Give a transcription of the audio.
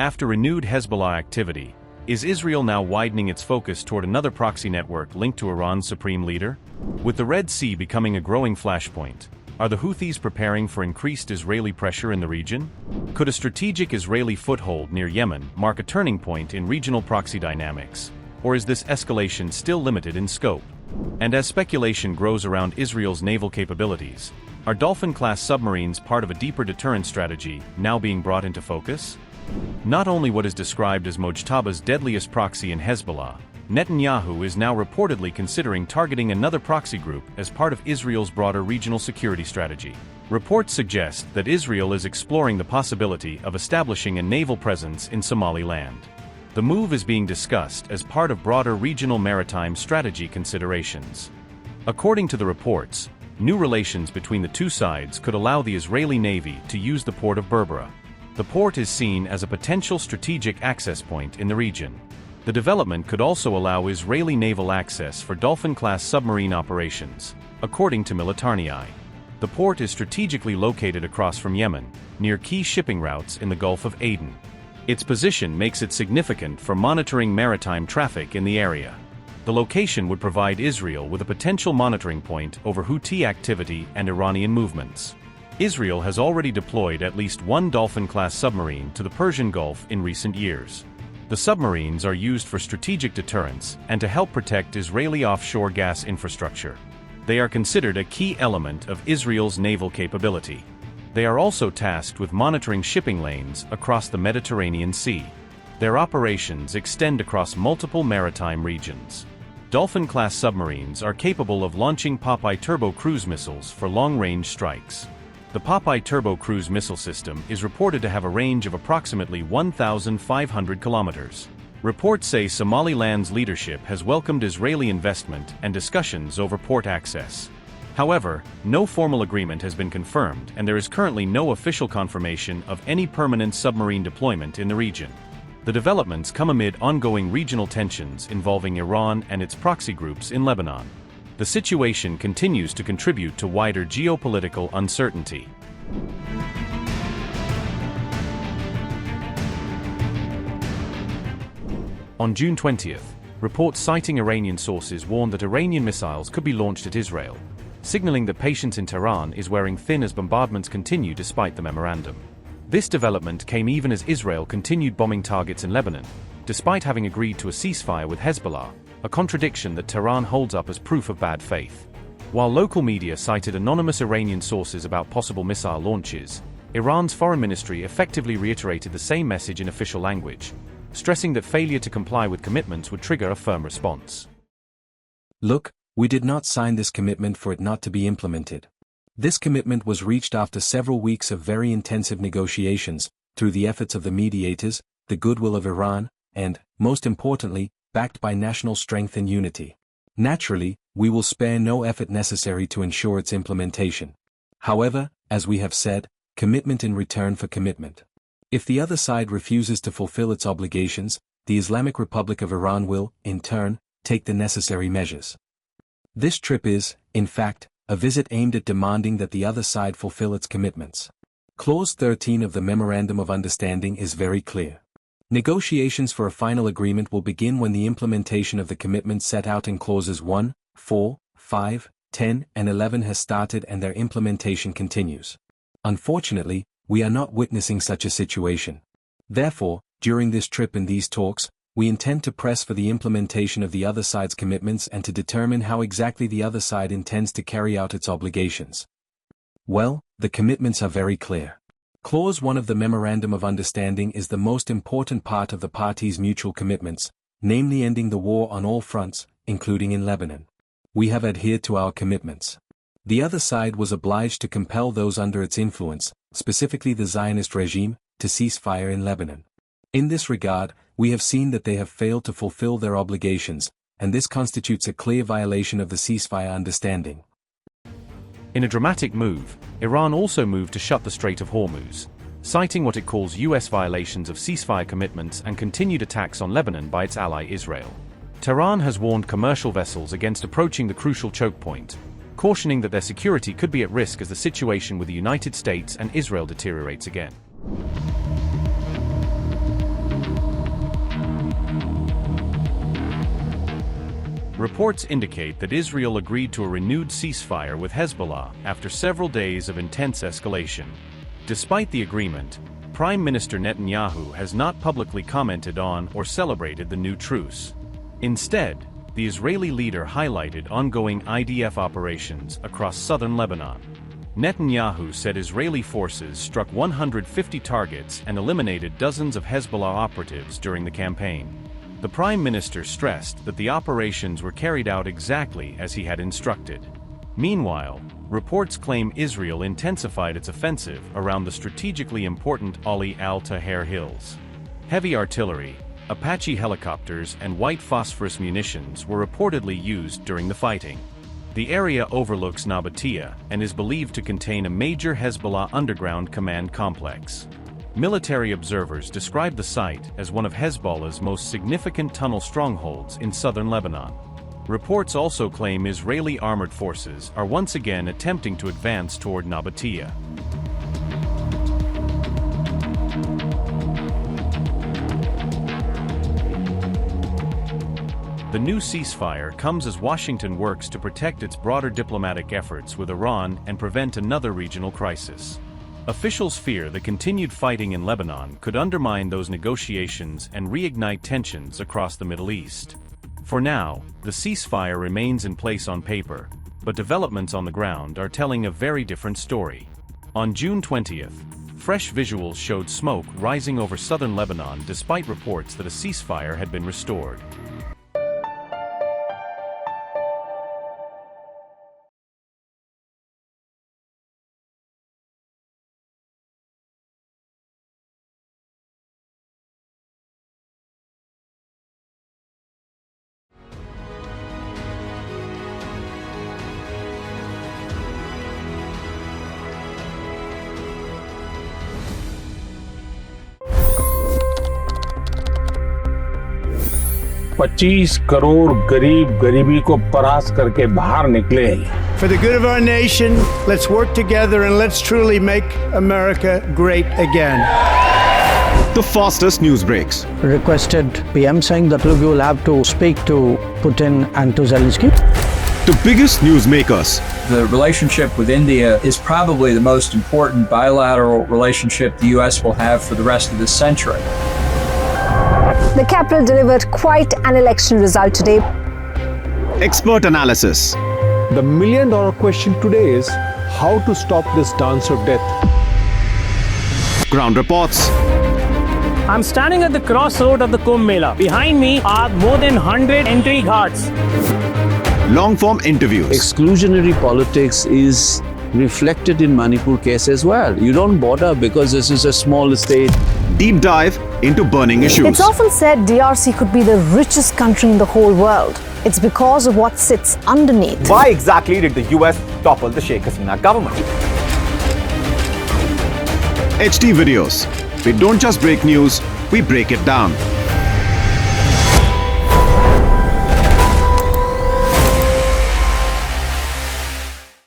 After renewed Hezbollah activity, is Israel now widening its focus toward another proxy network linked to Iran's supreme leader? With the Red Sea becoming a growing flashpoint, are the Houthis preparing for increased Israeli pressure in the region? Could a strategic Israeli foothold near Yemen mark a turning point in regional proxy dynamics? Or is this escalation still limited in scope? And as speculation grows around Israel's naval capabilities, are Dolphin-class submarines part of a deeper deterrence strategy now being brought into focus? Not only what is described as Mojtaba's deadliest proxy in Hezbollah, Netanyahu is now reportedly considering targeting another proxy group as part of Israel's broader regional security strategy. Reports suggest that Israel is exploring the possibility of establishing a naval presence in Somaliland. The move is being discussed as part of broader regional maritime strategy considerations. According to the reports, new relations between the two sides could allow the Israeli Navy to use the port of Berbera. The port is seen as a potential strategic access point in the region. The development could also allow Israeli naval access for Dolphin-class submarine operations, according to Military. The port is strategically located across from Yemen, near key shipping routes in the Gulf of Aden. Its position makes it significant for monitoring maritime traffic in the area. The location would provide Israel with a potential monitoring point over Houthi activity and Iranian movements. Israel has already deployed at least one Dolphin-class submarine to the Persian Gulf in recent years. The submarines are used for strategic deterrence and to help protect Israeli offshore gas infrastructure. They are considered a key element of Israel's naval capability. They are also tasked with monitoring shipping lanes across the Mediterranean Sea. Their operations extend across multiple maritime regions. Dolphin-class submarines are capable of launching Popeye turbo cruise missiles for long-range strikes. The Popeye turbo cruise missile system is reported to have a range of approximately 1,500 kilometers. Reports say Somaliland's leadership has welcomed Israeli investment and discussions over port access. However, no formal agreement has been confirmed and there is currently no official confirmation of any permanent submarine deployment in the region. The developments come amid ongoing regional tensions involving Iran and its proxy groups in Lebanon. The situation continues to contribute to wider geopolitical uncertainty. On June 20th, reports citing Iranian sources warned that Iranian missiles could be launched at Israel, signaling that patience in Tehran is wearing thin as bombardments continue despite the memorandum. This development came even as Israel continued bombing targets in Lebanon, despite having agreed to a ceasefire with Hezbollah, a contradiction that Tehran holds up as proof of bad faith. While local media cited anonymous Iranian sources about possible missile launches, Iran's foreign ministry effectively reiterated the same message in official language, stressing that failure to comply with commitments would trigger a firm response. Look, we did not sign this commitment for it not to be implemented. This commitment was reached after several weeks of very intensive negotiations, through the efforts of the mediators, the goodwill of Iran, and, most importantly, backed by national strength and unity. Naturally, we will spare no effort necessary to ensure its implementation. However, as we have said, commitment in return for commitment. If the other side refuses to fulfill its obligations, the Islamic Republic of Iran will, in turn, take the necessary measures. This trip is, in fact, a visit aimed at demanding that the other side fulfill its commitments. Clause 13 of the Memorandum of Understanding is very clear. Negotiations for a final agreement will begin when the implementation of the commitments set out in clauses 1, 4, 5, 10, and 11 has started and their implementation continues. Unfortunately, we are not witnessing such a situation. Therefore, during this trip and these talks, we intend to press for the implementation of the other side's commitments and to determine how exactly the other side intends to carry out its obligations. Well, the commitments are very clear. Clause 1 of the Memorandum of Understanding is the most important part of the parties' mutual commitments, namely ending the war on all fronts, including in Lebanon. We have adhered to our commitments. The other side was obliged to compel those under its influence, specifically the Zionist regime, to cease fire in Lebanon. In this regard, we have seen that they have failed to fulfill their obligations, and this constitutes a clear violation of the ceasefire understanding. In a dramatic move, Iran also moved to shut the Strait of Hormuz, citing what it calls U.S. violations of ceasefire commitments and continued attacks on Lebanon by its ally Israel. Tehran has warned commercial vessels against approaching the crucial choke point, cautioning that their security could be at risk as the situation with the United States and Israel deteriorates again. reports indicate that Israel agreed to a renewed ceasefire with Hezbollah after several days of intense escalation. Despite the agreement, Prime Minister Netanyahu has not publicly commented on or celebrated the new truce. Instead, the Israeli leader highlighted ongoing IDF operations across southern Lebanon. Netanyahu said Israeli forces struck 150 targets and eliminated dozens of Hezbollah operatives during the campaign. The Prime Minister stressed that the operations were carried out exactly as he had instructed. Meanwhile, reports claim Israel intensified its offensive around the strategically important Ali al-Taher Hills. Heavy artillery, Apache helicopters and white phosphorus munitions were reportedly used during the fighting. The area overlooks Nabatea and is believed to contain a major Hezbollah underground command complex. Military observers describe the site as one of Hezbollah's most significant tunnel strongholds in southern Lebanon. Reports also claim Israeli armored forces are once again attempting to advance toward Nabatea. The new ceasefire comes as Washington works to protect its broader diplomatic efforts with Iran and prevent another regional crisis. Officials fear the continued fighting in Lebanon could undermine those negotiations and reignite tensions across the Middle East. For now, the ceasefire remains in place on paper, but developments on the ground are telling a very different story. On June 20th, fresh visuals showed smoke rising over southern Lebanon despite reports that a ceasefire had been restored. $25 crore गरीब गरीबी को परास्त करके बाहर निकले। For the good of our nation, let's work together and let's truly make America great again. The fastest news breaks. Requested PM saying that look, you will have to speak to Putin and to Zelensky. The biggest news makers. The relationship with India is probably the most important bilateral relationship the U.S. will have for the rest of this century. The capital delivered quite an election result today. Expert analysis. The million-dollar question today is how to stop this dance of death. Ground reports. I'm standing at the crossroad of the Kumbh Mela. Behind me are more than 100 entry ghats. Long-form interviews. Exclusionary politics is reflected in Manipur case as well. You don't bother because this is a small state. Deep dive into burning issues. It's often said DRC could be the richest country in the whole world. It's because of what sits underneath. Why exactly did the US topple the Sheikh Hasina government? HD videos. We don't just break news, we break it down.